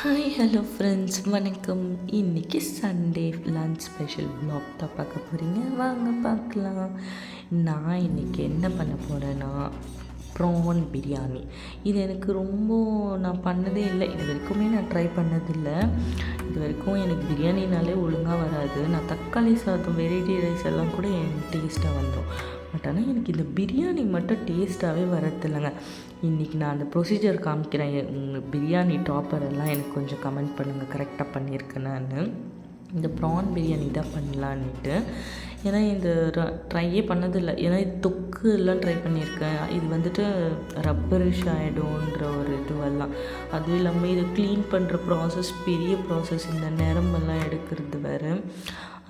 Hi hello friends, வணக்கம். இன்றைக்கி Sunday lunch special vlog தான் பார்க்க போகிறீங்க. வாங்க பார்க்கலாம். நான் இன்றைக்கி என்ன பண்ண போகிறேன்னா, ப்ரான் பிரியாணி. இது எனக்கு நான் பண்ணதே இல்லை. இது வரைக்குமே நான் ட்ரை பண்ணதில்லை. இது வரைக்கும் எனக்கு பிரியாணினாலே ஒழுங்காக வராது. நான் தக்காளி சாதம், வெரைட்டி ரைஸ் எல்லாம் கூட எனக்கு டேஸ்ட்டாக வந்துடும். பட் ஆனால் எனக்கு இந்த பிரியாணி மட்டும் டேஸ்ட்டாகவே வரதில்லைங்க. இன்றைக்கி நான் அந்த ப்ரொசீஜர் காமிக்கிறேன். பிரியாணி டாப்பர் எல்லாம் எனக்கு கொஞ்சம் கமெண்ட் பண்ணுங்கள், கரெக்டாக பண்ணியிருக்கேனான்னு. இந்த ப்ரான் பிரியாணி தான் பண்ணலான்ட்டு. ஏன்னா இந்த ட்ரையே பண்ணதில்லை. ஏன்னா இது தொக்கு எல்லாம் ட்ரை பண்ணியிருக்கேன். இது வந்துட்டு ரப்பரிஷ் ஆகிடும்ன்ற ஒரு இதுவெல்லாம். அதுவும் இல்லாமல் இதை க்ளீன் பண்ணுற ப்ராசஸ் பெரிய ப்ராசஸ். இந்த நரம்பெல்லாம் எடுக்கிறது வேறு.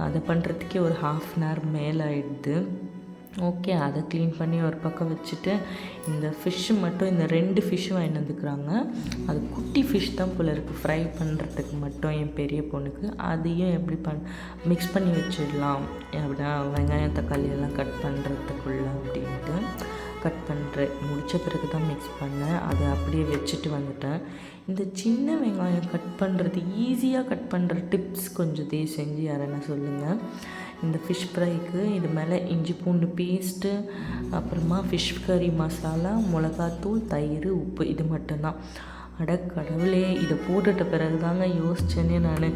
அதை பண்ணுறதுக்கே ஒரு 1/2 அன் ஹவர் மேலே ஆகிடுது. ஓகே, அதை க்ளீன் பண்ணி ஒரு பக்கம் வச்சுட்டு, இந்த ஃபிஷ்ஷு மட்டும் இந்த 2 ஃபிஷ்ஷு வாங்கிட்டு வந்துக்கிறாங்க. அது குட்டி ஃபிஷ் தான் போல் இருக்குது, ஃப்ரை பண்ணுறதுக்கு மட்டும் என் பெரிய பொண்ணுக்கு. அதையும் எப்படி மிக்ஸ் பண்ணி வச்சிடலாம் அப்படின்னா, வெங்காயம் தக்காளி எல்லாம் கட் பண்ணுறதுக்குள்ள அப்படின்ட்டு கட் பண்ணுறேன். முடித்த பிறகு தான் மிக்ஸ் பண்ணேன். அதை அப்படியே வச்சுட்டு வந்துட்டேன். இந்த சின்ன வெங்காயம் கட் பண்ணுறது, ஈஸியாக கட் பண்ணுற டிப்ஸ் கொஞ்சம் செஞ்சு யாரன்னா சொல்லுங்கள். இந்த ஃபிஷ் ஃப்ரைக்கு இது மேலே இஞ்சி பூண்டு பேஸ்ட்டு, அப்புறமா ஃபிஷ் கறி மசாலா, மிளகாத்தூள், தயிர், உப்பு, இது மட்டும்தான். அட கடவுளே, இதை போட்டுட்ட பிறகு தாங்க யோசித்தேனே நான்,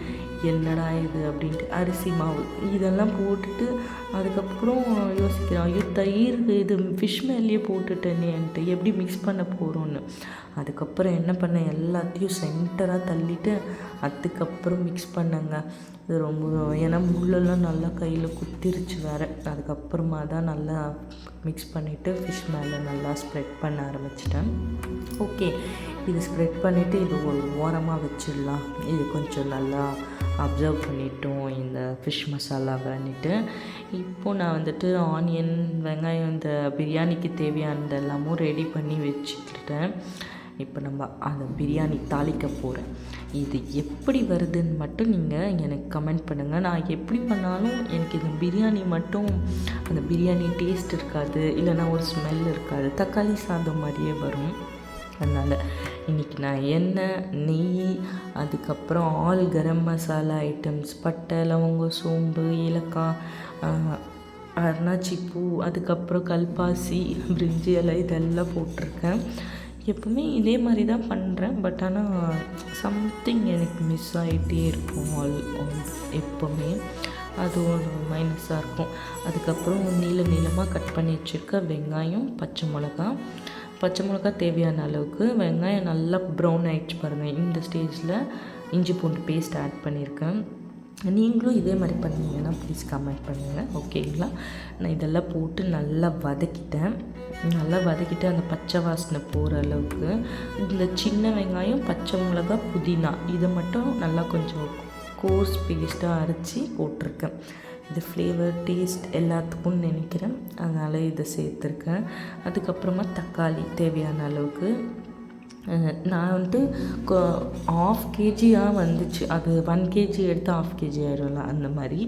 என்னடா இது அப்படின்ட்டு. அரிசி மாவு இதெல்லாம் போட்டுட்டு அதுக்கப்புறம் யோசிக்கிறேன், ஐயோ தயிர் இது ஃபிஷ் மேலேயே போட்டுட்டேனேன்ட்டு எப்படி மிக்ஸ் பண்ண போகிறோன்னு. அதுக்கப்புறம் என்ன பண்ணேன், எல்லாத்தையும் சென்டராக தள்ளிவிட்டு அதுக்கப்புறம் மிக்ஸ் பண்ணேங்க. இது ரொம்ப, ஏன்னா முள்ளெல்லாம் நல்லா கையில் குத்திருச்சு வேறு. அதுக்கப்புறமா தான் நல்லா மிக்ஸ் பண்ணிவிட்டு ஃபிஷ் மேலே நல்லா ஸ்ப்ரெட் பண்ண ஆரம்பிச்சிட்டேன். ஓகே, இது ஸ்ப்ரெட் பண்ணிவிட்டு இது ஒரு ஓரமாக வச்சிடலாம். இது கொஞ்சம் நல்லா அப்சர்வ் பண்ணிட்டோம் இந்த ஃபிஷ் மசாலாவன்ட்டு. இப்போது நான் வந்துட்டு ஆனியன், வெங்காயம், இந்த பிரியாணிக்கு தேவையானது எல்லாமும் ரெடி பண்ணி வச்சுக்கிட்டேன். இப்போ நம்ம அந்த பிரியாணி தாளிக்க போகிறேன். இது எப்படி வருதுன்னு மட்டும் நீங்கள் எனக்கு கமெண்ட் பண்ணுங்கள். நான் எப்படி பண்ணாலும் எனக்கு இந்த பிரியாணி மட்டும் அந்த பிரியாணி டேஸ்ட் இருக்காது, இல்லைன்னா ஒரு ஸ்மெல் இருக்காது, தக்காளி சாதம் மாதிரியே வரும். அதனால் இன்றைக்கி நான் எண்ணெய், நெய், அதுக்கப்புறம் ஆல் கரம் மசாலா ஐட்டம்ஸ், பட்டை, லவங்கம், சோம்பு, ஏலக்காய், அன்னாச்சி பூ, அதுக்கப்புறம் கல்பாசி, பிரிஞ்சி இலை, இதெல்லாம் போட்டிருக்கேன். எப்பவுமே இதே மாதிரி தான் பண்ணுறேன். பட் ஆனால் சம்திங் எனக்கு மிஸ் ஆகிட்டே இருக்கும் எப்போவுமே. அது ஒரு மைனஸாக இருக்கும். அதுக்கப்புறம் நீளமாக கட் பண்ணி வச்சுருக்க வெங்காயம், பச்சை மிளகா தேவையான அளவுக்கு. வெங்காயம் நல்லா ப்ரௌன் ஆகிடுச்சு பாருங்கள். இந்த ஸ்டேஜில் இஞ்சி பூண்டு பேஸ்ட் ஆட் பண்ணியிருக்கேன். நீங்களும் இதே மாதிரி பண்ணீங்கன்னா ப்ளீஸ் கமெண்ட் பண்ணுங்கள், ஓகேங்களா? நான் இதெல்லாம் போட்டு நல்லா வதக்கிட்டேன். அந்த பச்சை வாசனை போகிற அளவுக்கு இந்த சின்ன வெங்காயம், பச்சை மிளகா, புதினா இதை மட்டும் நல்லா கொஞ்சம் கோர்ஸ் பேஸ்ட்டாக அரைச்சி போட்டிருக்கேன். இது ஃப்ளேவர் டேஸ்ட் எல்லாத்துக்கும் நினைக்கிறேன், அதனால் இதை சேர்த்துருக்கேன். அதுக்கப்புறமா தக்காளி தேவையான அளவுக்கு. நான் வந்துட்டு 1/2 kg வந்துச்சு. அது 1 kg எடுத்து 1/2 kg ஆயிடும்ல, அந்த மாதிரி.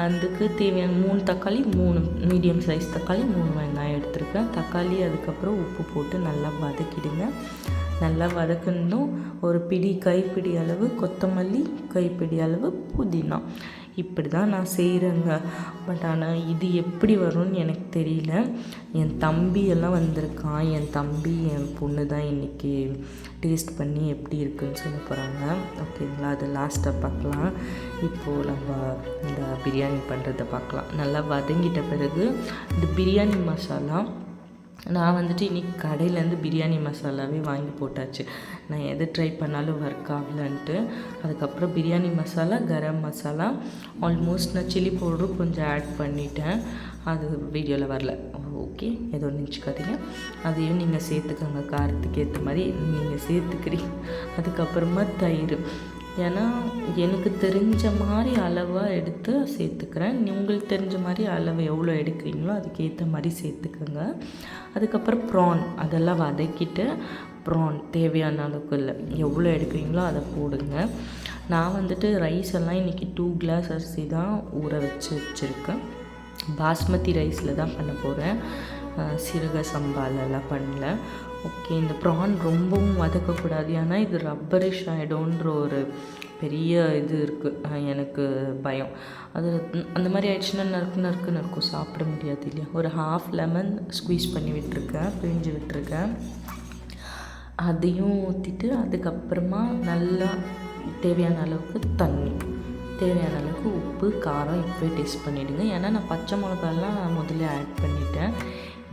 அதுக்கு தேவையான 3 தக்காளி, 3 மீடியம் சைஸ் தக்காளி, 3 வெங்காயம் எடுத்துருக்கேன். தக்காளி அதுக்கப்புறம் உப்பு போட்டு நல்லா வதக்கிடுங்க. நல்லா வதக்கணும். ஒரு கைப்பிடி அளவு கொத்தமல்லி, கைப்பிடி அளவு புதினா. இப்படி தான் நான் செய்கிறேங்க. பட் ஆனால் இது எப்படி வரும்னு எனக்கு தெரியல. என் தம்பி எல்லாம் வந்திருக்கான். என் பொண்ணு தான் இன்றைக்கி டேஸ்ட் பண்ணி எப்படி இருக்குதுன்னு சொல்ல போகிறாங்க, ஓகேங்களா? அது லாஸ்ட்டாக பார்க்கலாம். இப்போது நம்ம இந்த பிரியாணி பண்ணுறதை பார்க்கலாம். நல்லா வதங்கிட்ட பிறகு இந்த பிரியாணி மசாலா, நான் வந்துட்டு இன்றைக்கி கடையிலேருந்து பிரியாணி மசாலாவே வாங்கி போட்டாச்சு. நான் எது ட்ரை பண்ணாலும் ஒர்க் ஆகலன்ட்டு. அதுக்கப்புறம் பிரியாணி மசாலா, கரம் மசாலா, ஆல்மோஸ்ட் நான் சில்லி பவுடரும் கொஞ்சம் ஆட் பண்ணிட்டேன். அது வீடியோவில் வரல, ஓகே, ஏதோ நினச்சிக்காதீங்க. அதையும் நீங்கள் சேர்த்துக்கோங்க, காரத்துக்கு ஏற்ற மாதிரி நீங்கள் சேர்த்துக்கிறீங்க. அதுக்கப்புறமா தயிர், ஏன்னா எனக்கு தெரிஞ்ச மாதிரி அளவாக எடுத்து சேர்த்துக்கிறேன். உங்களுக்கு தெரிஞ்ச மாதிரி அளவு எவ்வளோ எடுக்கிறீங்களோ அதுக்கேற்ற மாதிரி சேர்த்துக்கோங்க. அதுக்கப்புறம் ப்ரான், அதெல்லாம் வதக்கிட்டு ப்ரான் தேவையான அளவுக்கு இல்லை, எவ்வளோ எடுக்கிறீங்களோ அதை போடுங்க. நான் வந்துட்டு ரைஸ் எல்லாம் இன்றைக்கி 2 கிளாஸ் அரிசி தான் ஊற வச்சுருக்கேன். பாஸ்மதி ரைஸில் தான் பண்ண போகிறேன். சீரக சம்பாலெல்லாம் பண்ணல. ஓகே, இந்த ப்ரான் ரொம்பவும் வதக்கக்கூடாது, ஏன்னா இது ரப்பரிஷ் ஆகிடும்ன்ற ஒரு பெரிய இது இருக்குது. எனக்கு பயம் அது. அந்த மாதிரி ஆயிடுச்சுன்னா நறுக்குன்னு இருக்கும், சாப்பிட முடியாது இல்லையா. ஒரு ஹாஃப் லெமன் ஸ்குவீஸ் பண்ணி விட்டுருக்கேன், பிழிஞ்சு விட்டுருக்கேன். அதையும் ஊற்றிட்டு அதுக்கப்புறமா நல்லா தேவையான அளவுக்கு தண்ணி, தேவையான அளவுக்கு உப்பு, காரம் இப்போவே டேஸ்ட் பண்ணிவிடுங்க. ஏன்னா நான் பச்சை மிளகாலாம் முதல்ல ஆட் பண்ணிட்டேன்.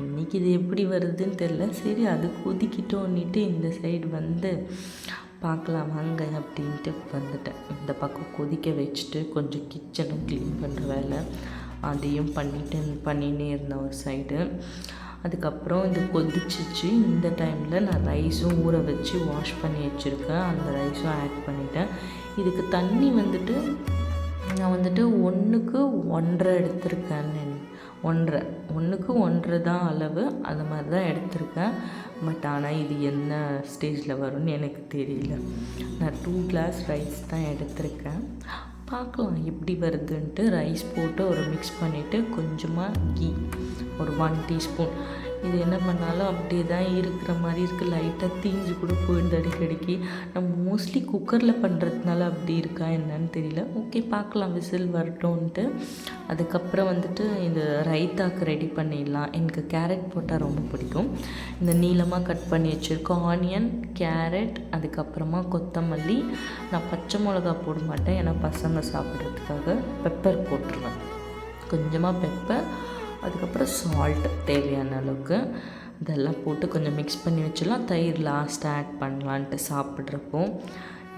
இன்றைக்கி இது எப்படி வருதுன்னு தெரில. சரி, அது கொதிக்கிட்டோன்னிட்டு இந்த சைடு வந்து பார்க்கலாம் வாங்க அப்படின்ட்டு வந்துட்டேன். இந்த பக்கம் கொதிக்க வச்சுட்டு கொஞ்சம் கிச்சனும் க்ளீன் பண்ணுற வேலை அதையும் பண்ணினே இருந்தேன் ஒரு சைடு. அதுக்கப்புறம் இது கொதிச்சிச்சு. இந்த டைமில் நான் ரைஸும் ஊற வச்சு வாஷ் பண்ணி வச்சுருக்கேன், அந்த ரைஸும் ஆட் பண்ணிட்டேன். இதுக்கு தண்ணி வந்துட்டு நான் வந்துட்டு 1க்கு 1.5 எடுத்திருக்கேன். 1.5 1 தான் அளவு, அந்த மாதிரி தான் எடுத்திருக்கேன். பட் ஆனால் இது என்ன ஸ்டேஜில் வரும்னு எனக்கு தெரியல. நான் 2 கிளாஸ் ரைஸ் தான் எடுத்திருக்கேன். பார்க்கலாம் எப்படி வருதுன்ட்டு. ரைஸ் போட்டு ஒரு மிக்ஸ் பண்ணிவிட்டு கொஞ்சமாக கீ, ஒரு 1 டீஸ்பூன். இது என்ன பண்ணாலும் அப்படியே தான் இருக்கிற மாதிரி இருக்குது. லைட்டாக தீஞ்சு கூட போயிடுது அடிக்கடிக்கு. நம்ம மோஸ்ட்லி குக்கரில் பண்ணுறதுனால அப்படி இருக்கா என்னன்னு தெரியல. ஓகே, பார்க்கலாம், விசில் வரட்டும்ன்ட்டு. அதுக்கப்புறம் வந்துட்டு இந்த ரைத்தாக்கு ரெடி பண்ணிடலாம். எனக்கு கேரட் போட்டால் ரொம்ப பிடிக்கும். இந்த நீளமாக கட் பண்ணி வச்சுருக்கோம் ஆனியன், கேரட், அதுக்கப்புறமா கொத்தமல்லி. நான் பச்சை மிளகா போட மாட்டேன், ஏன்னா பசங்க சாப்பிட்றதுக்காக பெப்பர் போட்டுருவேன், கொஞ்சமாக பெப்பர். அதுக்கப்புறம் சால்ட் தேவையான அளவுக்கு இதெல்லாம் போட்டு கொஞ்சம் மிக்ஸ் பண்ணி வச்சிடலாம். தயிர் லாஸ்ட் ஆட் பண்ணலான்ட்டு சாப்பிட்றப்போ.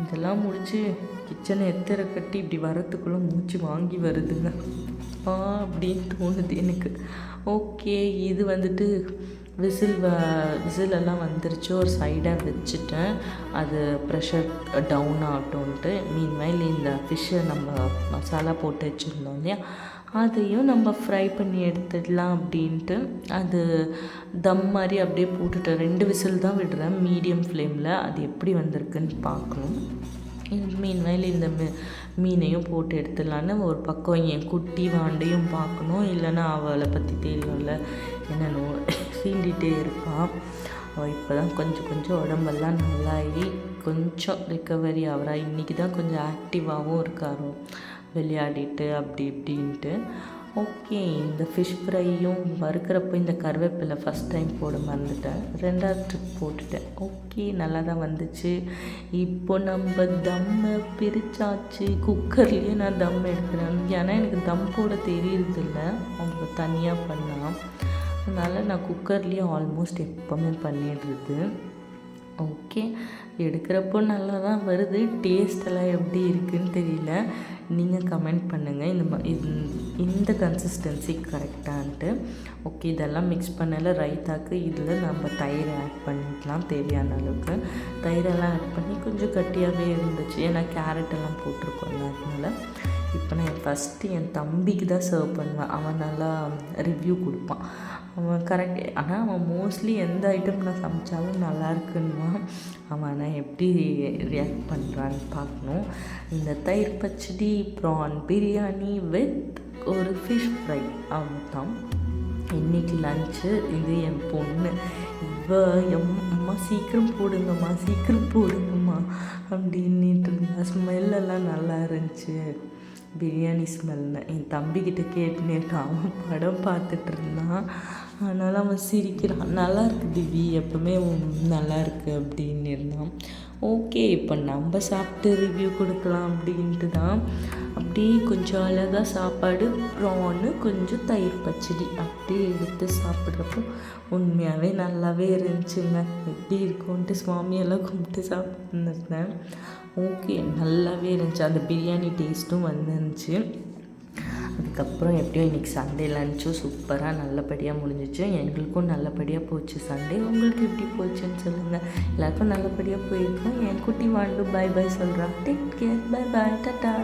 இதெல்லாம் முடித்து கிச்சனை எத்தரை கட்டி இப்படி வரத்துக்குள்ளே மூச்சு வாங்கி வருதுங்க அப்படின்னு தோணுது எனக்கு. ஓகே, இது வந்துட்டு விசிலெல்லாம் வந்துருச்சு. ஒரு சைடாக வச்சுட்டேன், அது ப்ரெஷர் டவுன் ஆகட்டும்ன்ட்டு. மீன்வைல் இந்த ஃபிஷ்ஷை நம்ம மசாலா போட்டு வச்சுருந்தோம் இல்லையா, அதையும் நம்ம ஃப்ரை பண்ணி எடுத்துடலாம் அப்படின்ட்டு அது தம் மாதிரி அப்படியே போட்டுட்டு 2 விசில் தான் விடுறேன் மீடியம் ஃப்ளேமில். அது எப்படி வந்திருக்குன்னு பார்க்கணும். மீன்வைல் இந்த மீனையும் போட்டு எடுத்துடலான்னு ஒரு பக்கம் என் குட்டி வாண்டையும் பார்க்கணும். இல்லைன்னா அவளை பற்றி தெரியும்ல, என்னென்னோ சீண்டிகிட்டே இருப்பான். அவள் இப்போ தான் கொஞ்சம் உடம்பெல்லாம் நல்லாகி கொஞ்சம் ரிக்கவரி ஆகிறா. இன்றைக்கி தான் கொஞ்சம் ஆக்டிவாகவும் இருக்காரோ, விளையாடிட்டு அப்படி இப்படின்ட்டு. ஓகே, இந்த ஃபிஷ் ஃப்ரையும் வறுக்கிறப்போ இந்த கருவேப்பிலை ஃபஸ்ட் டைம் போட மறந்துட்டேன், 2வது ட்ரிப் போட்டுட்டேன். ஓகே, நல்லா தான் வந்துச்சு. இப்போ நம்ம தம்மை பிரித்தாச்சு. குக்கர்லேயே நான் தம் எடுக்கிறேன், ஏன்னா எனக்கு தம் போட தெரியறதில்ல, அவங்க தனியாக பண்ணால். அதனால் நான் குக்கர்லேயே ஆல்மோஸ்ட் எப்போவுமே பண்ணிடுறது. ஓகே, எடுக்கிறப்போ நல்லா தான் வருது. டேஸ்டெல்லாம் எப்படி இருக்குதுன்னு தெரியல, நீங்கள் கமெண்ட் பண்ணுங்கள். இந்த கன்சிஸ்டன்சி கரெக்டான்ட்டு. ஓகே, இதெல்லாம் மிக்ஸ் பண்ணல ரைத்தாக்கு. இதில் நம்ம தயிர் ஆட் பண்ணிக்கலாம் தேவையான அளவுக்கு. தயிரெல்லாம் ஆட் பண்ணி கொஞ்சம் கட்டியாகவே இருந்துச்சு, ஏன்னா கேரட்டெல்லாம் போட்டிருக்கோம்ல, அதனால. இப்போ நான் ஃபஸ்ட்டு என் தம்பிக்கு தான் சர்வ் பண்ணுவேன். அவன் நல்லா ரிவ்யூ கொடுப்பான், அவன் கரெக்ட். ஆனால் அவன் மோஸ்ட்லி எந்த ஐட்டம் நான் சமைச்சாலும் நல்லா இருக்குன்னுவான். அவன் ஆனால் எப்படி ரியாக்ட் பண்ணுறான்னு பார்க்கணும். இந்த தயிர் பச்சடி, ப்ரான் பிரியாணி வித் ஒரு ஃபிஷ் ஃப்ரை, அவ்வளோதான் இன்றைக்கி லன்ச்சு. இது என் பொண்ணு, அம்மா சீக்கிரம் போடுங்கம்மா அப்படின்ட்டு இருந்தா. ஸ்மெல்லெல்லாம் நல்லா இருந்துச்சு, பிரியாணி ஸ்மெல்னு. என் தம்பிக்கிட்ட கேட்டுன்னு இருக்கான், அவன் படம் பார்த்துட்டு இருந்தான். அதனால் அவன் சிரிக்கிறான், நல்லா இருக்குது திவி, எப்போவுமே நல்லா இருக்குது அப்படின்னு இருந்தான். ஓகே, இப்போ நம்ம சாப்பிட்டு ரிவ்யூ கொடுக்கலாம் அப்படின்ட்டு தான். அப்படியே கொஞ்சம் அழகாக சாப்பாடு, ப்ரானு, கொஞ்சம் தயிர் பச்சடி அப்படியே எடுத்து சாப்பிட்றப்போ உண்மையாகவே நல்லாவே இருந்துச்சுங்க. எப்படி இருக்கும்ன்ட்டு சுவாமியெல்லாம் கும்பிட்டு சாப்பிட்டுருந்தேன். ஓகே, நல்லாவே இருந்துச்சு. அந்த பிரியாணி டேஸ்ட்டும் வந்துருந்துச்சு. அதுக்கப்புறம் எப்படியோ இன்றைக்கி சண்டே லன்ச்சும் சூப்பராக நல்லபடியாக முடிஞ்சிச்சு. எங்களுக்கும் நல்லபடியாக போச்சு சண்டே. உங்களுக்கு எப்படி போச்சுன்னு சொல்லுங்கள். எல்லாருக்கும் நல்லபடியாக போயிருக்கோம். என் குட்டி வாண்டு பாய் பாய் சொல்கிறா. டேக் கேர், பாய் பாய், டாட்டா.